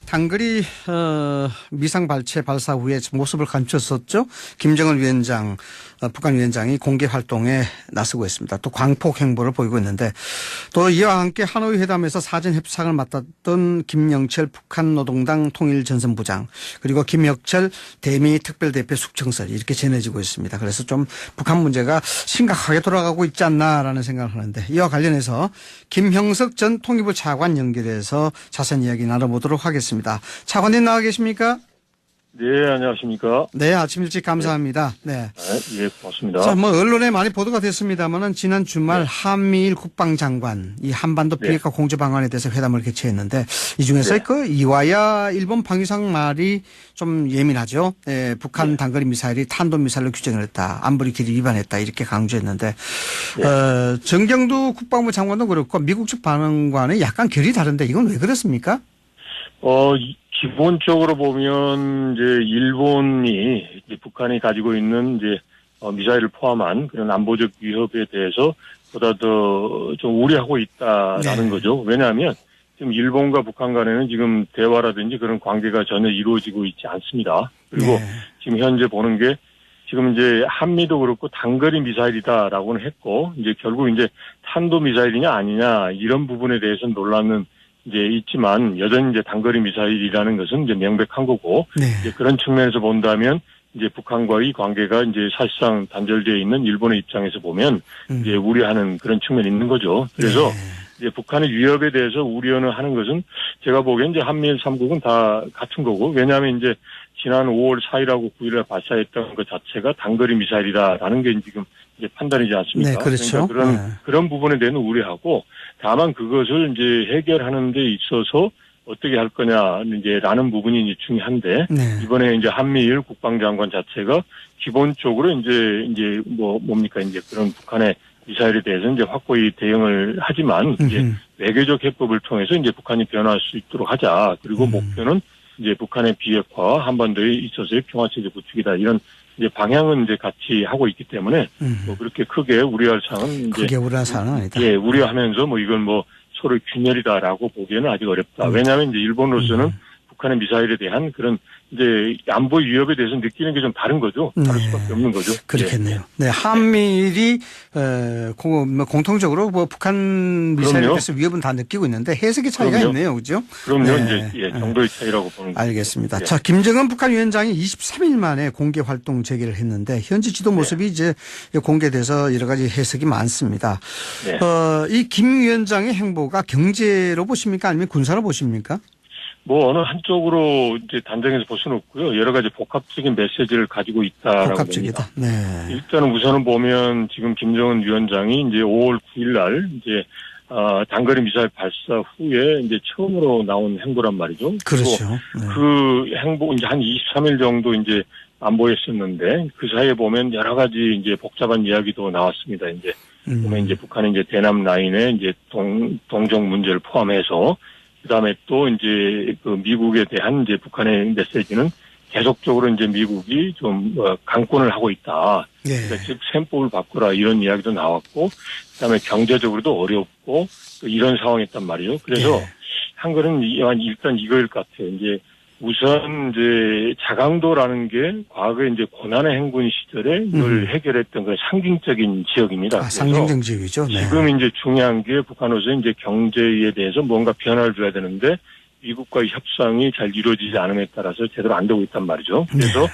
단거리 미상 발체 발사 후에 모습을 감췄었죠. 김정은 위원장, 북한 위원장이 공개 활동에 나서고 있습니다. 또 광폭 행보를 보이고 있는데 또 이와 함께 하노이 회담에서 사전 협상을 맡았던 김영철 북한 노동당 통일전선부장 그리고 김혁철 대미 특별대표 숙청설 이렇게 전해지고 있습니다. 그래서 좀 북한 문제가 심각하게 돌아가고 있지 않나라는 생각을 하는데 이와 관련해서 김형석 전 통일부 차관 연결해서 자세한 이야기 나눠보도록 하겠습니다. 차관님 나와 계십니까? 네, 안녕하십니까? 네, 아침 일찍 감사합니다. 네. 예, 고맙습니다. 자, 언론에 많이 보도가 됐습니다만은 지난 주말 한미일 국방장관 이 한반도 비핵화 공조 방안에 대해서 회담을 개최했는데 이 중에서 그 이와야 일본 방위상 말이 좀 예민하죠. 북한 단거리 미사일이 탄도미사일로 규정을 했다. 안보리 길이 위반했다. 이렇게 강조했는데 정경두 국방부 장관도 그렇고 미국 측 반응과는 약간 결이 다른데 이건 왜 그렇습니까? 기본적으로 보면 이제 일본이 이제 북한이 가지고 있는 이제 미사일을 포함한 그런 안보적 위협에 대해서 보다 더 좀 우려하고 있다라는 거죠. 왜냐하면 지금 일본과 북한 간에는 지금 대화라든지 그런 관계가 전혀 이루어지고 있지 않습니다. 그리고 지금 현재 보는 게 지금 이제 한미도 그렇고 단거리 미사일이다라고는 했고 이제 결국 이제 탄도 미사일이냐 아니냐 이런 부분에 대해서는 논란은 이제 있지만 여전히 이제 단거리 미사일이라는 것은 이제 명백한 거고 이제 그런 측면에서 본다면 이제 북한과의 관계가 이제 사실상 단절되어 있는 일본의 입장에서 보면 이제 우려하는 그런 측면이 있는 거죠. 그래서 이제 북한의 위협에 대해서 우려는 하는 것은 제가 보기엔 이제 한미일 3국은 다 같은 거고 왜냐하면 이제 지난 5월 4일하고 9일에 발사했던 것 자체가 단거리 미사일이다라는 게 지금 이제 판단이지 않습니까? 네, 그렇죠. 그러니까 그런 부분에 대한 우려하고 다만 그것을 이제 해결하는 데 있어서 어떻게 할 거냐 이제 라는 부분이 이제 중요한데 이번에 이제 한미일 국방장관 자체가 기본적으로 이제 뭡니까 이제 그런 북한의 미사일에 대해서 이제 확고히 대응을 하지만 이제 외교적 해법을 통해서 이제 북한이 변화할 수 있도록 하자. 그리고 목표는 이제 북한의 비핵화와 한반도에 있어서의 평화체제 구축이다. 이런 이제 방향은 이제 같이 하고 있기 때문에 뭐 그렇게 크게 우려할 사항은 크게 우려할 사항은 아니다. 예, 우려하면서 뭐 이건 뭐 서로 균열이다라고 보기에는 아직 어렵다. 왜냐하면 이제 일본으로서는 북한의 미사일에 대한 그런 이제 안보 위협에 대해서 느끼는 게 좀 다른 거죠. 다를 수밖에 없는 거죠. 그렇겠네요. 네, 한미일이 공통적으로 뭐 북한 미사일에 대해서 위협은 다 느끼고 있는데 해석의 차이가 있네요, 그렇죠? 그럼요, 이제 정도의 차이라고 보는 거죠. 알겠습니다. 자, 김정은 북한 위원장이 23일 만에 공개 활동 재개를 했는데 현지 지도 모습이 이제 공개돼서 여러 가지 해석이 많습니다. 이 김 위원장의 행보가 경제로 보십니까, 아니면 군사로 보십니까? 뭐 어느 한쪽으로 이제 단정해서 볼 수는 없고요. 여러 가지 복합적인 메시지를 가지고 있다라고 복합적이다. 봅니다. 일단은 우선은 보면 지금 김정은 위원장이 이제 5월 9일 날 이제 단거리 미사일 발사 후에 이제 처음으로 나온 행보란 말이죠. 그렇죠. 그 행보 이제 한 23일 정도 이제 안 보였었는데 그 사이에 보면 여러 가지 이제 복잡한 이야기도 나왔습니다. 이제 보면 이제 북한의 이제 대남 라인에 이제 동정 문제를 포함해서 그다음에 또 이제 그 미국에 대한 이제 북한의 메시지는 계속적으로 이제 미국이 좀 강권을 하고 있다. 그러니까 즉 셈법을 바꾸라 이런 이야기도 나왔고, 그다음에 경제적으로도 어렵고 이런 상황이었단 말이죠. 그래서 한 거는 일단 이거일 것 같아요. 이제 우선 이제 자강도라는 게 과거에 이제 고난의 행군 시절에 이걸 해결했던 그 상징적인 지역입니다. 상징적 지역이죠. 지금 이제 중요한 게 북한으로서 이제 경제에 대해서 뭔가 변화를 줘야 되는데 미국과의 협상이 잘 이루어지지 않음에 따라서 제대로 안 되고 있단 말이죠. 그래서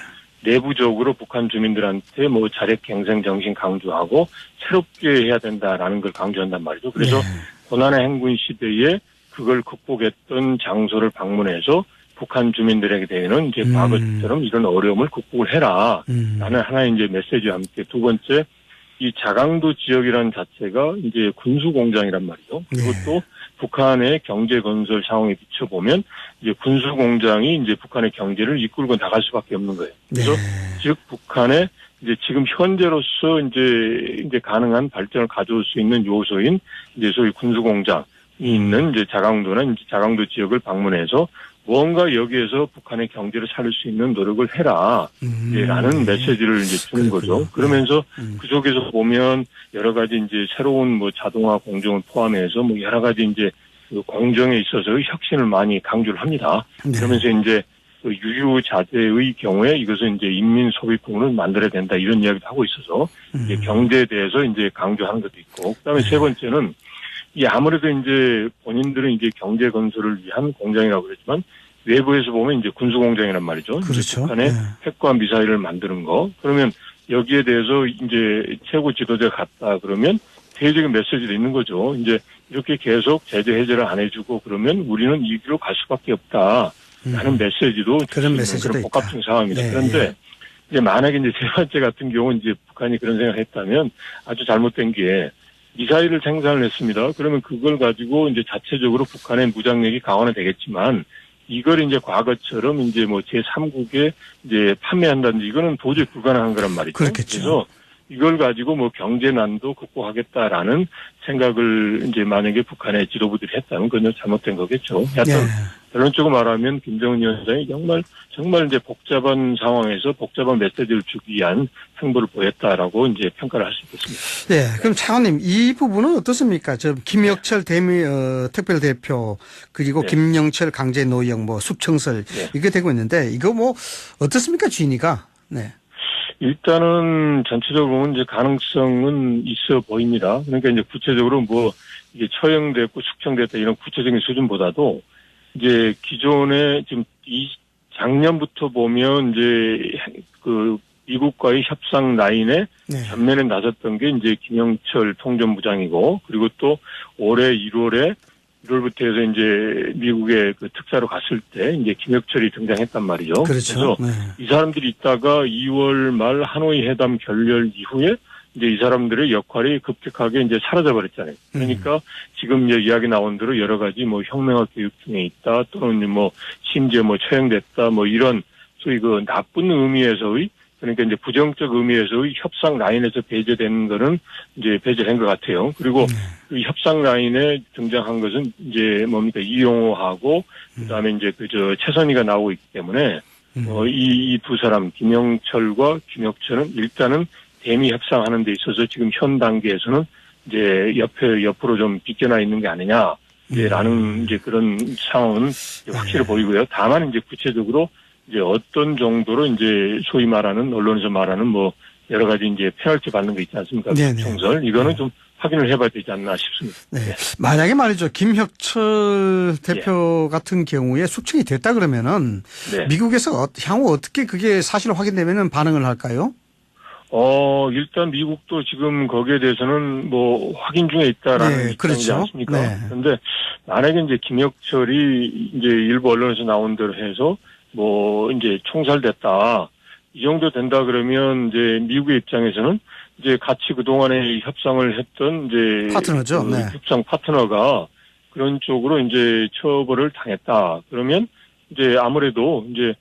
내부적으로 북한 주민들한테 뭐 자력 갱생 정신 강조하고 새롭게 해야 된다라는 걸 강조한단 말이죠. 그래서 고난의 행군 시대에 그걸 극복했던 장소를 방문해서 북한 주민들에게 대해는 이제 과거처럼 이런 어려움을 극복을 해라. 라는 하나의 이제 메시지와 함께 두 번째, 이 자강도 지역이라는 자체가 이제 군수 공장이란 말이죠. 그것도 북한의 경제 건설 상황에 비춰보면 이제 군수 공장이 이제 북한의 경제를 이끌고 나갈 수밖에 없는 거예요. 그래서 즉 북한의 이제 지금 현재로서 이제 가능한 발전을 가져올 수 있는 요소인 이제 소위 군수 공장이 있는 이제 자강도나 이제 자강도 지역을 방문해서 뭔가 여기에서 북한의 경제를 살릴 수 있는 노력을 해라. 라는 메시지를 이제 주는 거죠. 그러면서 그 속에서 보면 여러 가지 이제 새로운 뭐 자동화 공정을 포함해서 뭐 여러 가지 이제 그 공정에 있어서의 혁신을 많이 강조를 합니다. 네. 그러면서 이제 그 유유자재의 경우에 이것은 이제 인민 소비품을 만들어야 된다 이런 이야기도 하고 있어서 이제 경제에 대해서 이제 강조하는 것도 있고, 그다음에 세 번째는 이 아무래도 이제 본인들은 이제 경제 건설을 위한 공장이라고 그랬지만 외부에서 보면 이제 군수 공장이란 말이죠. 그렇죠. 북한의 핵과 미사일을 만드는 거. 그러면 여기에 대해서 이제 최고 지도자가 갔다 그러면 대외적인 메시지도 있는 거죠. 이제 이렇게 계속 제재 해제를 안 해주고 그러면 우리는 이 길로 갈 수밖에 없다. 라는 메시지도 그런 메시지도 그런 복합적인 상황입니다. 네, 그런데 네. 이제 만약에 이제 세 번째 같은 경우는 이제 북한이 그런 생각을 했다면 아주 잘못된 게 미사일을 생산을 했습니다. 그러면 그걸 가지고 이제 자체적으로 북한의 무장력이 강화는 되겠지만 이걸 이제 과거처럼 이제 뭐 제3국에 이제 판매한다든지 이거는 도저히 불가능한 거란 말이죠. 그렇겠죠. 그래서 이걸 가지고 뭐 경제난도 극복하겠다라는 생각을 이제 만약에 북한의 지도부들이 했다면 그건 잘못된 거겠죠. 하여튼 네. 결론적으로 말하면 김정은 위원장이 정말 이제 복잡한 상황에서 복잡한 메시지를 주기 위한 행보를 보였다라고 이제 평가를 할 수 있겠습니다. 네. 그럼 차관님 이 부분은 어떻습니까? 저 김혁철 특별대표 그리고 네. 김영철 강제노역 뭐 숙청설 네. 이게 되고 있는데 이거 뭐 어떻습니까? 주인이가? 네. 일단은 전체적으로 보면 이제 가능성은 있어 보입니다. 그러니까 이제 구체적으로 뭐 이게 처형됐고 숙청됐다 이런 구체적인 수준보다도 이제 기존에 지금 이 작년부터 보면 이제 그 미국과의 협상 라인에 네. 전면에 나섰던 게 이제 김영철 통전부장이고, 그리고 또 올해 1월부터 해서 이제 미국에 그 특사로 갔을 때 이제 김혁철이 등장했단 말이죠. 그렇죠. 그래서 네. 이 사람들이 있다가 2월 말 하노이 회담 결렬 이후에 이제 이 사람들의 역할이 급격하게 이제 사라져버렸잖아요. 그러니까 지금 이제 이야기 나온 대로 여러 가지 뭐 혁명화 교육 중에 있다, 또는 뭐 심지어 뭐 처형됐다, 뭐 이런 소위 그 나쁜 의미에서의, 그러니까 이제 부정적 의미에서의 협상 라인에서 배제된 거는 이제 배제된 것 같아요. 그리고 그 협상 라인에 등장한 것은 이제 뭡니까 이용호하고 그다음에 이제 그저 최선희가 나오고 있기 때문에 이 두 사람 김영철과 김혁철은 일단은 대미 협상하는 데 있어서 지금 현 단계에서는 이제 옆으로 좀 비껴나 있는 게 아니냐, 라는 이제 그런 상황은 확실히 보이고요. 다만 이제 구체적으로 이제 어떤 정도로 이제 소위 말하는 언론에서 말하는 뭐 여러 가지 이제 페널티 받는 거 있지 않습니까? 네네. 총설 이거는 좀 확인을 해봐야 되지 않나 싶습니다. 네. 만약에 말이죠. 김혁철 대표 예. 같은 경우에 숙청이 됐다 그러면은 네. 미국에서 향후 어떻게 그게 사실 확인되면은 반응을 할까요? 일단 미국도 지금 거기에 대해서는 뭐 확인 중에 있다라는 네, 입장이지 그렇죠. 않습니까? 네. 그런데 만약에 이제 김혁철이 이제 일부 언론에서 나온 대로 해서 뭐 이제 총살됐다, 이 정도 된다 그러면 이제 미국의 입장에서는 이제 같이 그동안에 협상을 했던 이제 파트너죠. 그 네. 협상 파트너가 그런 쪽으로 이제 처벌을 당했다. 그러면 이제 아무래도 이제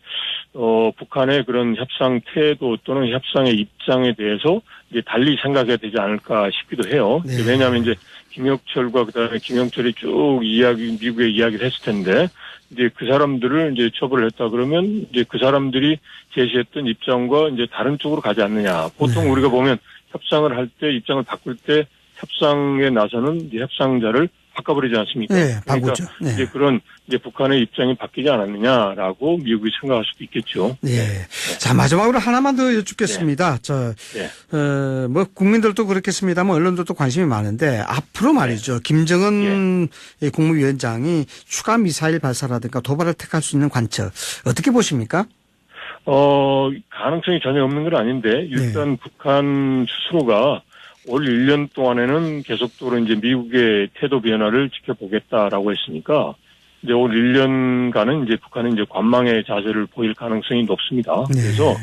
북한의 그런 협상 태도 또는 협상의 입장에 대해서 이제 달리 생각해야 되지 않을까 싶기도 해요. 네. 왜냐하면 이제 김혁철과 그다음에 김영철이 쭉 미국에 이야기를 했을 텐데 이제 그 사람들을 이제 처벌을 했다 그러면 이제 그 사람들이 제시했던 입장과 이제 다른 쪽으로 가지 않느냐. 보통 네. 우리가 보면 협상을 할 때 입장을 바꿀 때 협상에 나서는 이제 협상자를 바꿔버리지 않습니까? 네, 그러니까 바꾸죠. 네. 이제 그런 이제 북한의 입장이 바뀌지 않았느냐라고 미국이 생각할 수도 있겠죠. 네. 자, 마지막으로 하나만 더 여쭙겠습니다. 네. 뭐 국민들도 그렇겠습니다만 언론들도 관심이 많은데 앞으로 말이죠. 김정은 국무위원장이 추가 미사일 발사라든가 도발을 택할 수 있는 관측 어떻게 보십니까? 가능성이 전혀 없는 건 아닌데 일단 북한 스스로가 올 1년 동안에는 계속적으로 이제 미국의 태도 변화를 지켜보겠다라고 했으니까 이제 올 1년간은 이제 북한은 이제 관망의 자세를 보일 가능성이 높습니다. 네. 그래서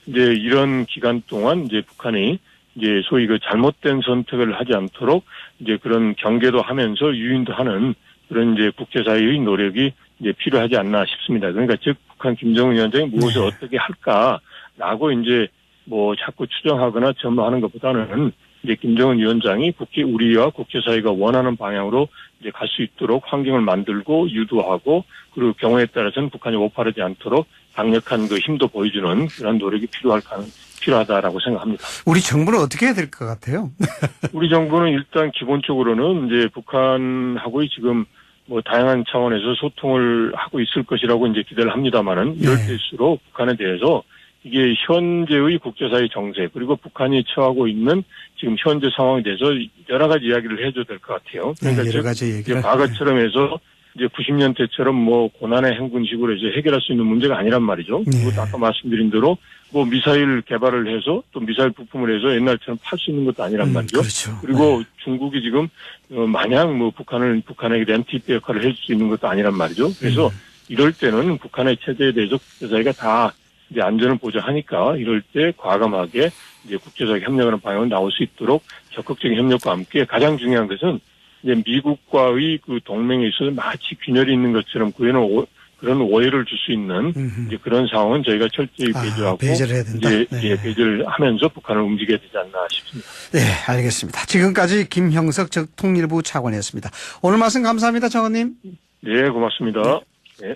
이제 이런 기간 동안 이제 북한이 이제 소위 그 잘못된 선택을 하지 않도록 이제 그런 경계도 하면서 유인도 하는 그런 이제 국제사회의 노력이 이제 필요하지 않나 싶습니다. 그러니까 즉 북한 김정은 위원장이 무엇을 어떻게 할까라고 이제 뭐 자꾸 추정하거나 전망하는 것보다는 이제 김정은 위원장이 우리와 국제사회가 원하는 방향으로 이제 갈 수 있도록 환경을 만들고 유도하고 그리고 경우에 따라서는 북한이 오파르지 않도록 강력한 그 힘도 보여주는 그런 노력이 필요하다라고 생각합니다. 우리 정부는 어떻게 해야 될 것 같아요? 우리 정부는 일단 기본적으로는 이제 북한하고의 지금 뭐 다양한 차원에서 소통을 하고 있을 것이라고 이제 기대를 합니다만은 이럴 네. 때일수록 북한에 대해서 이게 현재의 국제사회 정세 그리고 북한이 처하고 있는 지금 현재 상황에 대해서 여러 가지 이야기를 해줘야 될 것 같아요. 그러니까 네, 여러 가지 이제 얘기를. 과거처럼 해서 이제 90년대처럼 뭐 고난의 행군식으로 이제 해결할 수 있는 문제가 아니란 말이죠. 네. 그리고 아까 말씀드린 대로 뭐 미사일 개발을 해서 또 미사일 부품을 해서 옛날처럼 팔 수 있는 것도 아니란 말이죠. 그렇죠. 그리고 중국이 지금 마냥 뭐 북한에게 대한 뒷배 역할을 해줄 수 있는 것도 아니란 말이죠. 그래서 이럴 때는 북한의 체제에 대해서 국제사회가 다 이제 안전을 보장하니까 이럴 때 과감하게 이제 국제사회 협력하는 방향으로 나올 수 있도록 적극적인 협력과 함께 가장 중요한 것은 이제 미국과의 그 동맹에 있어서 마치 균열이 있는 것처럼 그런 오해를 줄 수 있는 이제 그런 상황은 저희가 철저히 배제하고 배제를 해야 된다. 이제 네. 예, 배제를 하면서 북한을 움직여야 되지 않나 싶습니다. 네, 알겠습니다. 지금까지 김형석 전 통일부 차관이었습니다. 오늘 말씀 감사합니다, 장관님. 네, 고맙습니다. 네.